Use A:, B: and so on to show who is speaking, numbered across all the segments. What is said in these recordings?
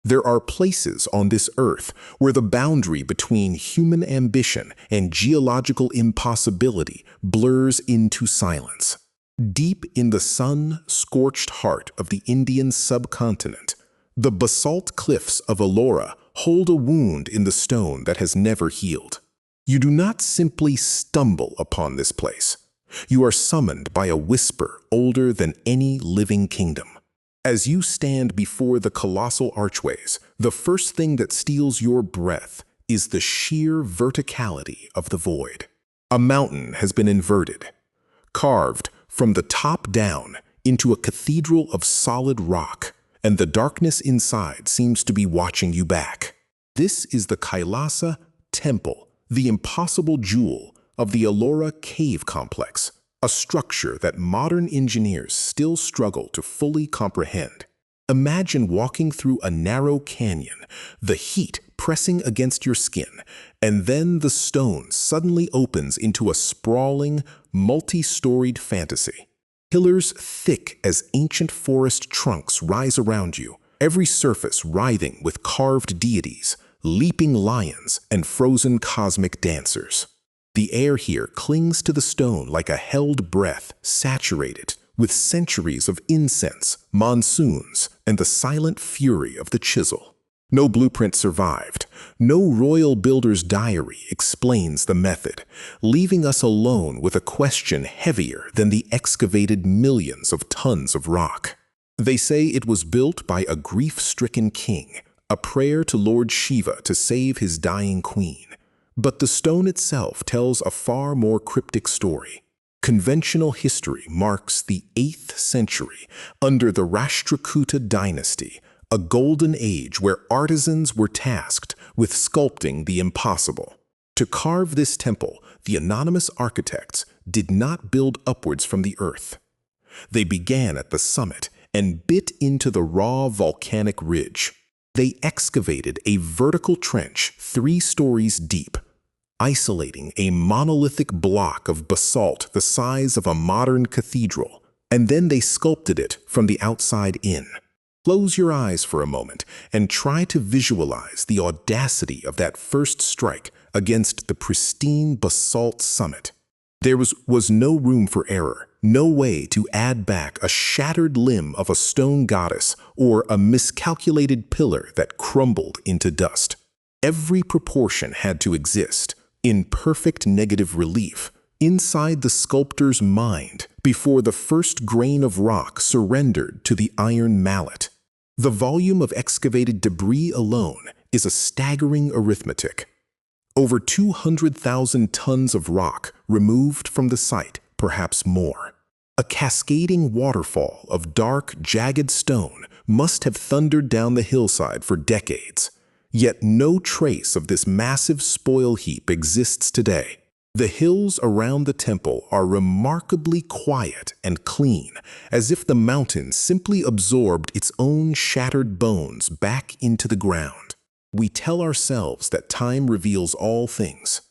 A: There are places on this earth where the boundary between human ambition and geological impossibility blurs into silence. Deep in the sun-scorched heart of the Indian subcontinent, the basalt cliffs of Ellora hold a wound in the stone that has never healed. You do not simply stumble upon this place. You are summoned by a whisper older than any living kingdom. As you stand before the colossal archways, the first thing that steals your breath is the sheer verticality of the void. A mountain has been inverted, carved from the top down into a cathedral of solid rock, and the darkness inside seems to be watching you back. This is the Kailasa Temple, the impossible jewel of the Ellora cave complex, a structure that modern engineers still struggle to fully comprehend. Imagine walking through a narrow canyon, the heat pressing against your skin, and then the stone suddenly opens into a sprawling, multi-storied fantasy. Pillars thick as ancient forest trunks rise around you, every surface writhing with carved deities, leaping lions, and frozen cosmic dancers. The air here clings to the stone like a held breath, saturated with centuries of incense, monsoons, and the silent fury of the chisel. No blueprint survived. No royal builder's diary explains the method, leaving us alone with a question heavier than the excavated millions of tons of rock. They say it was built by a grief-stricken king, a prayer to Lord Shiva to save his dying queen. But the stone itself tells a far more cryptic story. Conventional history marks the 8th century under the Rashtrakuta dynasty, a golden age where artisans were tasked with sculpting the impossible. To carve this temple, the anonymous architects did not build upwards from the earth. They began at the summit and bit into the raw volcanic ridge. They excavated a vertical trench 3 stories deep, isolating a monolithic block of basalt the size of a modern cathedral, and then they sculpted it from the outside in. Close your eyes for a moment and try to visualize the audacity of that first strike against the pristine basalt summit. There was no room for error, no way to add back a shattered limb of a stone goddess or a miscalculated pillar that crumbled into dust. Every proportion had to exist, in perfect negative relief, inside the sculptor's mind before the first grain of rock surrendered to the iron mallet. The volume of excavated debris alone is a staggering arithmetic. Over 200,000 tons of rock removed from the site, perhaps more. A cascading waterfall of dark, jagged stone must have thundered down the hillside for decades. Yet no trace of this massive spoil heap exists today. The hills around the temple are remarkably quiet and clean, as if the mountain simply absorbed its own shattered bones back into the ground. We tell ourselves that time reveals all things.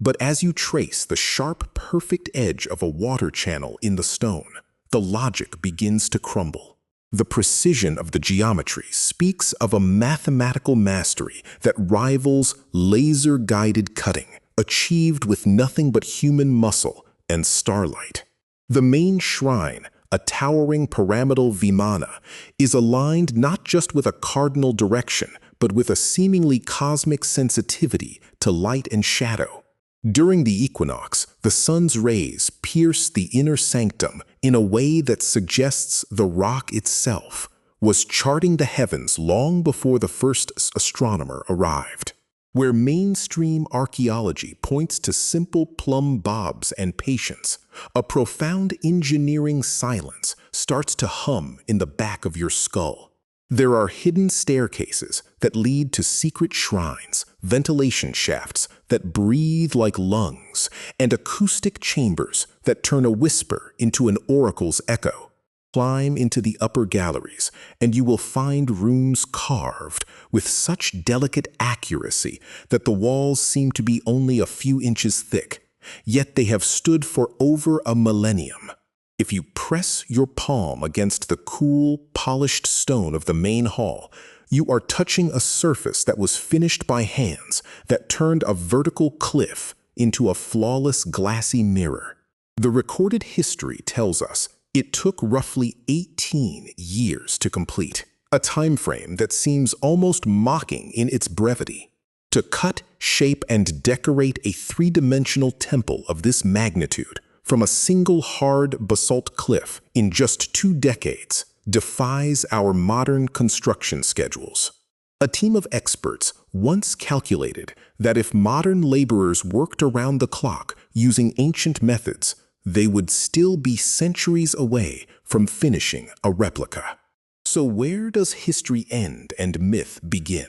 A: But as you trace the sharp, perfect edge of a water channel in the stone, the logic begins to crumble. The precision of the geometry speaks of a mathematical mastery that rivals laser-guided cutting, achieved with nothing but human muscle and starlight. The main shrine, a towering pyramidal vimana, is aligned not just with a cardinal direction, but with a seemingly cosmic sensitivity to light and shadow. During the equinox, the sun's rays pierce the inner sanctum in a way that suggests the rock itself was charting the heavens long before the first astronomer arrived. Where mainstream archaeology points to simple plumb bobs and patience, a profound engineering silence starts to hum in the back of your skull. There are hidden staircases that lead to secret shrines, ventilation shafts that breathe like lungs, and acoustic chambers that turn a whisper into an oracle's echo. Climb into the upper galleries, and you will find rooms carved with such delicate accuracy that the walls seem to be only a few inches thick, yet they have stood for over a millennium. If you press your palm against the cool, polished stone of the main hall, You are touching a surface that was finished by hands that turned a vertical cliff into a flawless glassy mirror. The recorded history tells us it took roughly 18 years to complete, a time frame that seems almost mocking in its brevity. To cut, shape, and decorate a three-dimensional temple of this magnitude from a single hard basalt cliff in just 2 decades defies our modern construction schedules. A team of experts once calculated that if modern laborers worked around the clock using ancient methods, they would still be centuries away from finishing a replica. So where does history end and myth begin?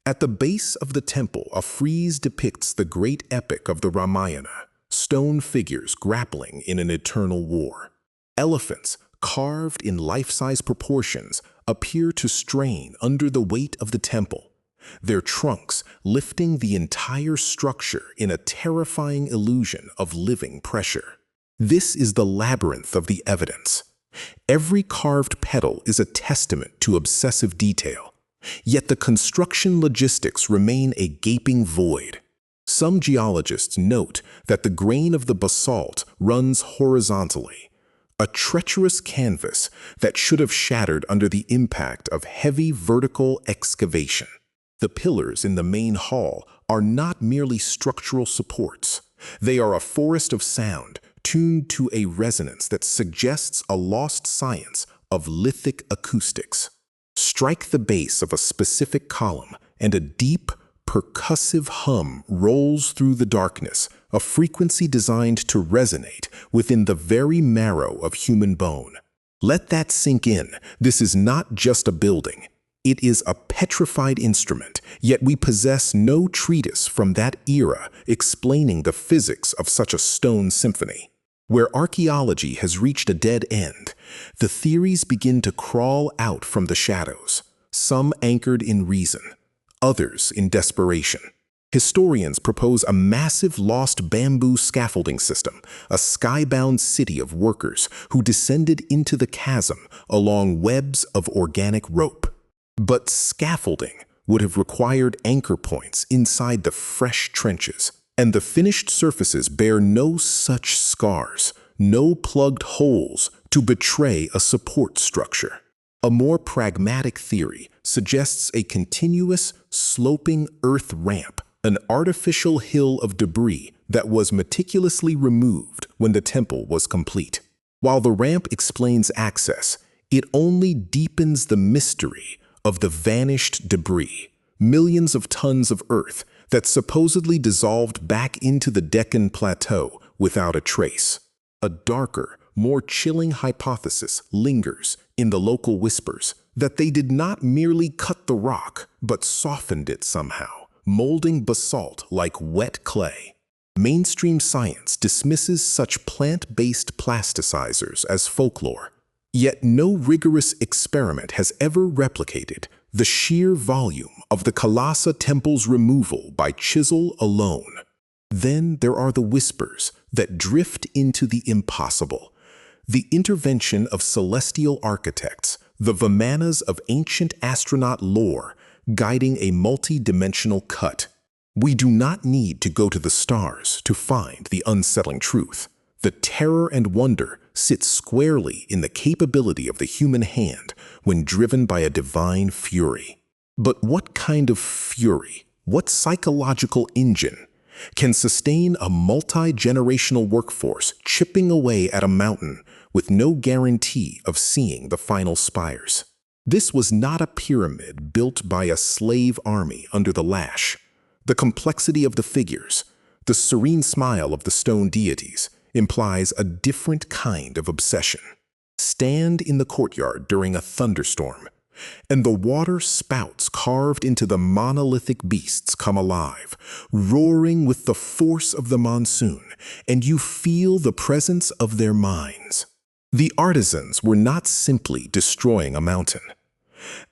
A: At the base of the temple, a frieze depicts the great epic of the Ramayana, stone figures grappling in an eternal war. Elephants, carved in life-size proportions, appear to strain under the weight of the temple, their trunks lifting the entire structure in a terrifying illusion of living pressure. This is the labyrinth of the evidence. Every carved petal is a testament to obsessive detail, yet the construction logistics remain a gaping void. Some geologists note that the grain of the basalt runs horizontally, a treacherous canvas that should have shattered under the impact of heavy vertical excavation. The pillars in the main hall are not merely structural supports. They are a forest of sound, tuned to a resonance that suggests a lost science of lithic acoustics. Strike the base of a specific column, and a deep, percussive hum rolls through the darkness, a frequency designed to resonate within the very marrow of human bone. Let that sink in. This is not just a building. It is a petrified instrument, yet we possess no treatise from that era explaining the physics of such a stone symphony. Where archaeology has reached a dead end, the theories begin to crawl out from the shadows, some anchored in reason, others in desperation. Historians propose a massive lost bamboo scaffolding system, a skybound city of workers who descended into the chasm along webs of organic rope. But scaffolding would have required anchor points inside the fresh trenches, and the finished surfaces bear no such scars, no plugged holes to betray a support structure. A more pragmatic theory suggests a continuous, sloping earth ramp, an artificial hill of debris that was meticulously removed when the temple was complete. While the ramp explains access, it only deepens the mystery of the vanished debris, millions of tons of earth that supposedly dissolved back into the Deccan Plateau without a trace. A darker, more chilling hypothesis lingers in the local whispers that they did not merely cut the rock, but softened it somehow, molding basalt like wet clay. Mainstream science dismisses such plant-based plasticizers as folklore, yet no rigorous experiment has ever replicated the sheer volume of the Kailasa Temple's removal by chisel alone. Then there are the whispers that drift into the impossible, the intervention of celestial architects, the Vimanas of ancient astronaut lore guiding a multi-dimensional cut. We do not need to go to the stars to find the unsettling truth. The terror and wonder sit squarely in the capability of the human hand when driven by a divine fury. But what kind of fury, what psychological engine, can sustain a multi-generational workforce chipping away at a mountain with no guarantee of seeing the final spires? This was not a pyramid built by a slave army under the lash. The complexity of the figures, the serene smile of the stone deities, implies a different kind of obsession. Stand in the courtyard during a thunderstorm, and the water spouts carved into the monolithic beasts come alive, roaring with the force of the monsoon, and you feel the presence of their minds. The artisans were not simply destroying a mountain.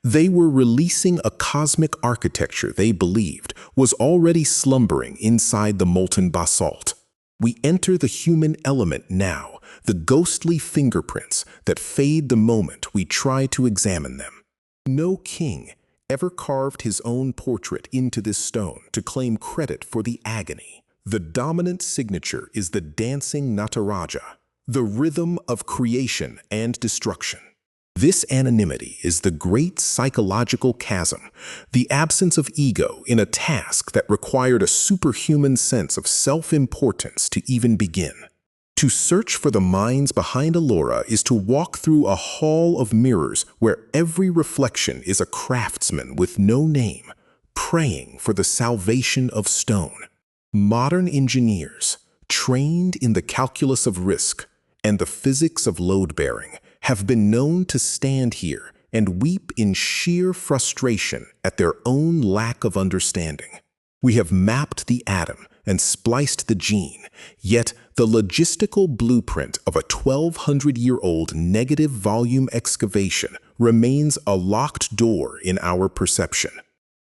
A: They were releasing a cosmic architecture they believed was already slumbering inside the molten basalt. We enter the human element now, the ghostly fingerprints that fade the moment we try to examine them. No king, ever carved his own portrait into this stone to claim credit for the agony. The dominant signature is the dancing Nataraja, the rhythm of creation and destruction. This anonymity is the great psychological chasm, the absence of ego in a task that required a superhuman sense of self-importance to even begin. To search for the minds behind Ellora is to walk through a hall of mirrors where every reflection is a craftsman with no name, praying for the salvation of stone. Modern engineers, trained in the calculus of risk and the physics of load-bearing, have been known to stand here and weep in sheer frustration at their own lack of understanding. We have mapped the atom and spliced the gene, yet the logistical blueprint of a 1,200-year-old negative volume excavation remains a locked door in our perception.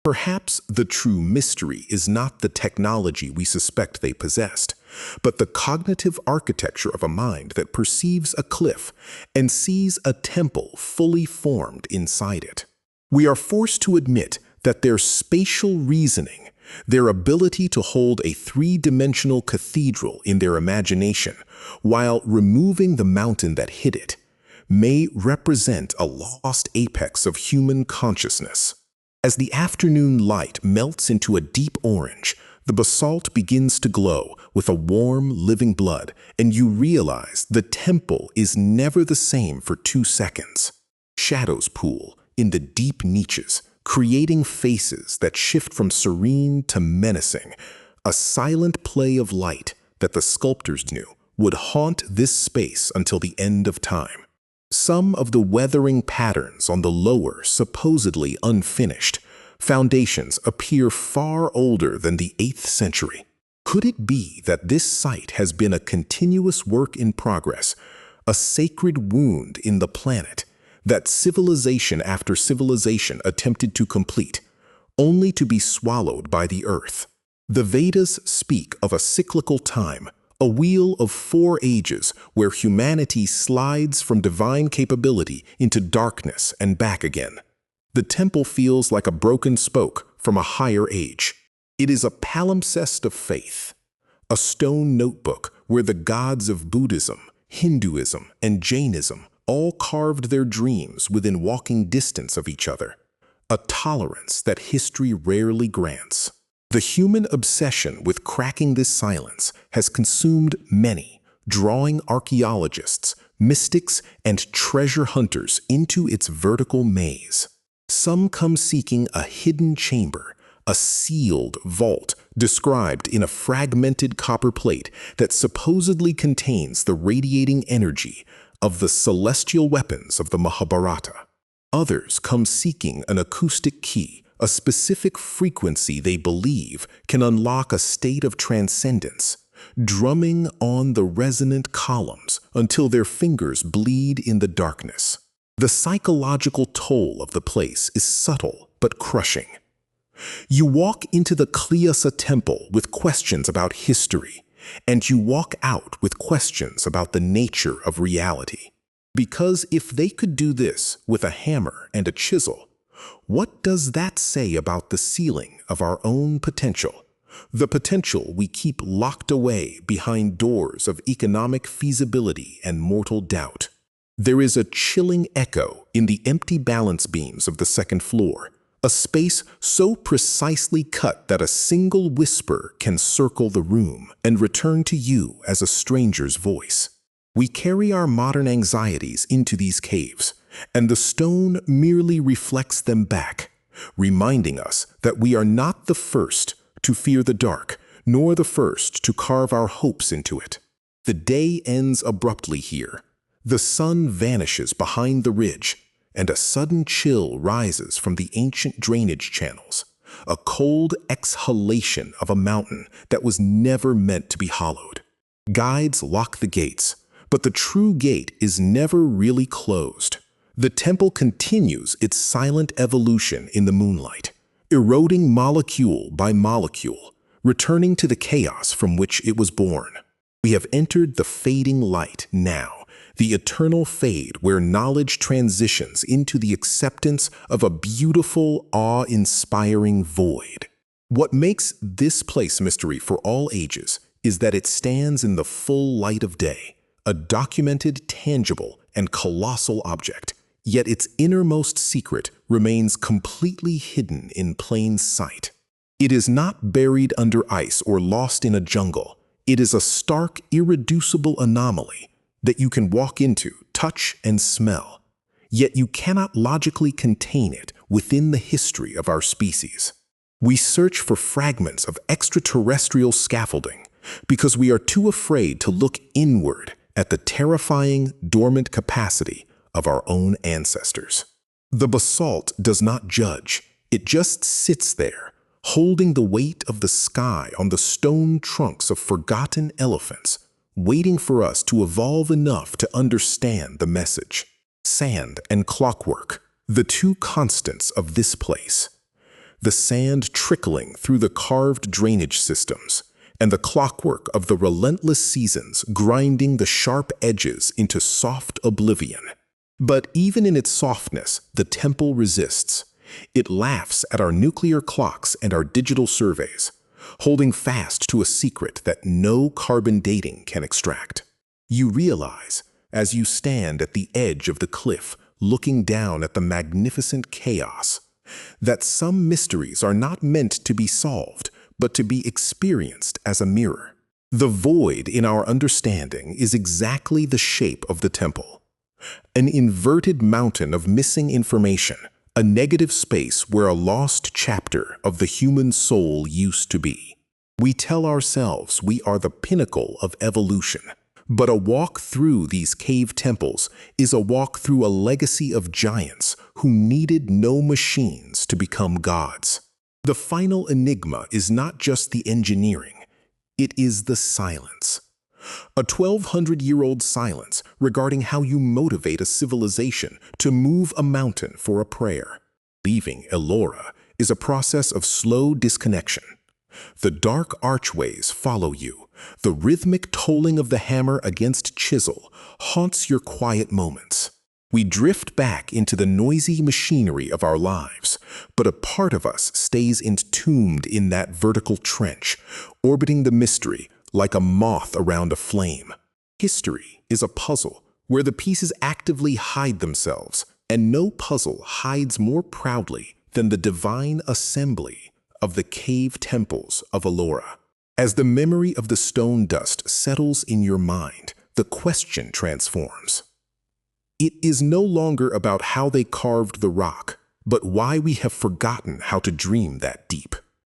A: Perhaps the true mystery is not the technology we suspect they possessed, but the cognitive architecture of a mind that perceives a cliff and sees a temple fully formed inside it. We are forced to admit that their spatial reasoning, their ability to hold a three-dimensional cathedral in their imagination while removing the mountain that hid it, may represent a lost apex of human consciousness. As the afternoon light melts into a deep orange, the basalt begins to glow with a warm, living blood, and you realize the temple is never the same for 2 seconds. Shadows pool in the deep niches, creating faces that shift from serene to menacing, a silent play of light that the sculptors knew would haunt this space until the end of time. Some of the weathering patterns on the lower, supposedly unfinished, foundations appear far older than the 8th century. Could it be that this site has been a continuous work in progress, a sacred wound in the planet, that civilization after civilization attempted to complete, only to be swallowed by the earth? The Vedas speak of a cyclical time, a wheel of 4 ages where humanity slides from divine capability into darkness and back again. The temple feels like a broken spoke from a higher age. It is a palimpsest of faith, a stone notebook where the gods of Buddhism, Hinduism, and Jainism all carved their dreams within walking distance of each other, a tolerance that history rarely grants. The human obsession with cracking this silence has consumed many, drawing archaeologists, mystics, and treasure hunters into its vertical maze. Some come seeking a hidden chamber, a sealed vault described in a fragmented copper plate that supposedly contains the radiating energy of the celestial weapons of the Mahabharata. Others come seeking an acoustic key, a specific frequency they believe can unlock a state of transcendence, drumming on the resonant columns until their fingers bleed in the darkness. The psychological toll of the place is subtle but crushing. You walk into the Kailasa Temple with questions about history, and you walk out with questions about the nature of reality. Because if they could do this with a hammer and a chisel, what does that say about the ceiling of our own potential? The potential we keep locked away behind doors of economic feasibility and mortal doubt. There is a chilling echo in the empty balance beams of the 2nd floor, a space so precisely cut that a single whisper can circle the room and return to you as a stranger's voice. We carry our modern anxieties into these caves, and the stone merely reflects them back, reminding us that we are not the first to fear the dark, nor the first to carve our hopes into it. The day ends abruptly here. The sun vanishes behind the ridge, and a sudden chill rises from the ancient drainage channels, a cold exhalation of a mountain that was never meant to be hollowed. Guides lock the gates, but the true gate is never really closed. The temple continues its silent evolution in the moonlight, eroding molecule by molecule, returning to the chaos from which it was born. We have entered the fading light now, the eternal fade where knowledge transitions into the acceptance of a beautiful, awe-inspiring void. What makes this place mystery for all ages is that it stands in the full light of day, a documented, tangible, and colossal object, yet its innermost secret remains completely hidden in plain sight. It is not buried under ice or lost in a jungle. It is a stark, irreducible anomaly that you can walk into, touch, and smell, yet you cannot logically contain it within the history of our species. We search for fragments of extraterrestrial scaffolding because we are too afraid to look inward at the terrifying, dormant capacity of our own ancestors. The basalt does not judge. It just sits there, holding the weight of the sky on the stone trunks of forgotten elephants, waiting for us to evolve enough to understand the message. Sand and clockwork, the two constants of this place. The sand trickling through the carved drainage systems, and the clockwork of the relentless seasons grinding the sharp edges into soft oblivion. But even in its softness, the temple resists. It laughs at our nuclear clocks and our digital surveys, holding fast to a secret that no carbon dating can extract. You realize, as you stand at the edge of the cliff, looking down at the magnificent chaos, that some mysteries are not meant to be solved, but to be experienced as a mirror. The void in our understanding is exactly the shape of the temple. An inverted mountain of missing information, a negative space where a lost chapter of the human soul used to be. We tell ourselves we are the pinnacle of evolution, but a walk through these cave temples is a walk through a legacy of giants who needed no machines to become gods. The final enigma is not just the engineering, it is the silence. A 1,200-year-old silence regarding how you motivate a civilization to move a mountain for a prayer. Leaving Ellora is a process of slow disconnection. The dark archways follow you. The rhythmic tolling of the hammer against chisel haunts your quiet moments. We drift back into the noisy machinery of our lives, but a part of us stays entombed in that vertical trench, orbiting the mystery like a moth around a flame. History is a puzzle where the pieces actively hide themselves, and no puzzle hides more proudly than the divine assembly of the cave temples of Ellora. As the memory of the stone dust settles in your mind, the question transforms. It is no longer about how they carved the rock, but why we have forgotten how to dream that deep.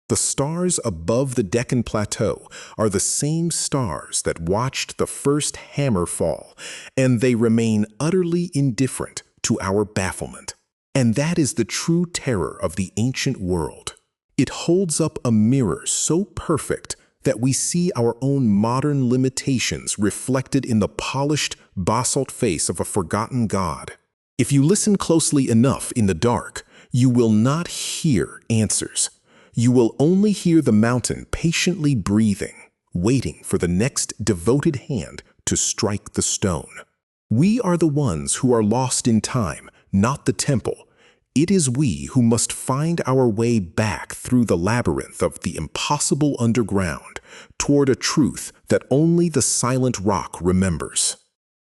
A: The stars above the Deccan Plateau are the same stars that watched the first hammer fall, and they remain utterly indifferent to our bafflement. And that is the true terror of the ancient world. It holds up a mirror so perfect that we see our own modern limitations reflected in the polished basalt face of a forgotten god. If you listen closely enough in the dark, you will not hear answers. You will only hear the mountain patiently breathing, waiting for the next devoted hand to strike the stone. We are the ones who are lost in time, not the temple. It is we who must find our way back through the labyrinth of the impossible underground toward a truth that only the silent rock remembers.